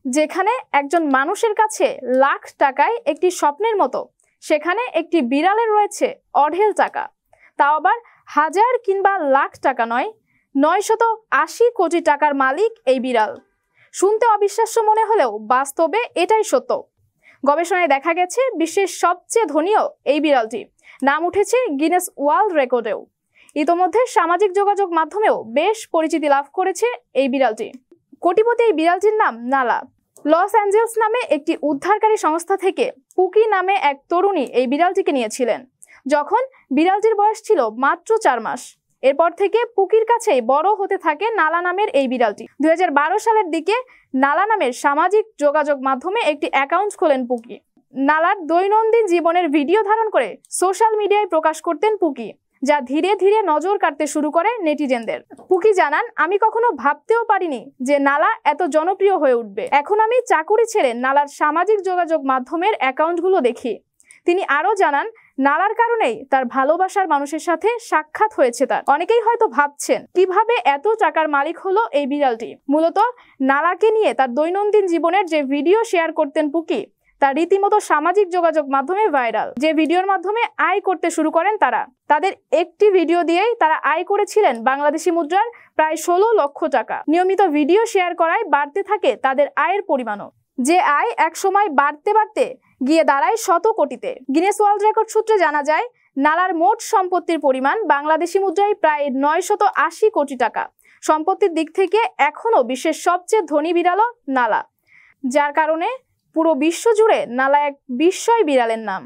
যেখানে একজন মানুষের কাছে লাখ টাকায় একটি স্বপ্নের মতো, সেখানে একটি বিড়ালের রয়েছে অঢেল টাকা, তাও আবার হাজার কিংবা লাখ টাকা নয়, 980 কোটি টাকার মালিক এই বিড়াল। শুনতে অবিশ্বাস্য মনে হলেও বাস্তবে এটাই সত্য। গবেষণায় দেখা গেছে বিশ্বের সবচেয়ে ধনীও এই বিড়ালটি, নাম উঠেছে গিনেস ওয়ার্ল্ড রেকর্ডেও। ইতোমধ্যে সামাজিক যোগাযোগ মাধ্যমেও বেশ পরিচিতি লাভ করেছে এই বিড়ালটি। কোটিপতি এই বিড়ালটির নাম নালা। লস অ্যাঞ্জেলস নামে একটি উদ্ধারকারী সংস্থা থেকে পুকি নামে এক তরুণী এই বিড়ালটিকে নিয়েছিলেন, যখন বিড়ালটির বয়স ছিল মাত্র 4 মাস। এরপর থেকে পুকির কাছেই বড় হতে থাকে নালা নামের এই বিড়ালটি। 2012 সালের দিকে নালা নামের সামাজিক যোগাযোগ মাধ্যমে একটি অ্যাকাউন্ট খোলেন পুকি। নালার দৈনন্দিন জীবনের ভিডিও ধারণ করে সোশ্যাল মিডিয়ায় প্রকাশ করতেন পুকি, যা ধীরে ধীরে নজর কাটতে শুরু করে নেটিজেনদের। পুকি জানান, আমি কখনো ভাবতেও পারিনি যে নালা এত জনপ্রিয় হয়ে উঠবে। এখন আমি চাকুরি ছেড়ে নালার সামাজিক যোগাযোগ মাধ্যমের অ্যাকাউন্টগুলো দেখি। তিনি আরো জানান, নালার কারণেই তার ভালোবাসার মানুষের সাথে সাক্ষাৎ হয়েছে তার। অনেকেই হয়তো ভাবছেন কিভাবে এত টাকার মালিক হলো এই বিড়ালটি। মূলত নালাকে নিয়ে তার দৈনন্দিন জীবনের যে ভিডিও শেয়ার করতেন পুকি, তা রীতিমতো সামাজিক যোগাযোগ মাধ্যমে ভাইরাল। যে ভিডিওর মাধ্যমে আয় করতে শুরু করেন তারা। তাদের একটি ভিডিও দিয়েই তারা আয় করেছিলেন বাংলাদেশি মুদ্রার প্রায় 16 লক্ষ টাকা। নিয়মিত ভিডিও শেয়ার করায় বাড়তে থাকে তাদের আয়ের পরিমাণও, যে আয় এক সময় বাড়তে বাড়তে গিয়ে দাঁড়ায় শত কোটিতে। গিনেস ওয়ার্ল্ড রেকর্ড সূত্রে জানা যায়, নালার মোট সম্পত্তির পরিমাণ বাংলাদেশি মুদ্রায় প্রায় 980 কোটি টাকা। সম্পত্তির দিক থেকে এখনো বিশ্বের সবচেয়ে ধনী বিড়ালও নালা, যার কারণে পুরো বিশ্ব জুড়ে নালা এক বিস্ময় বিড়ালের নাম।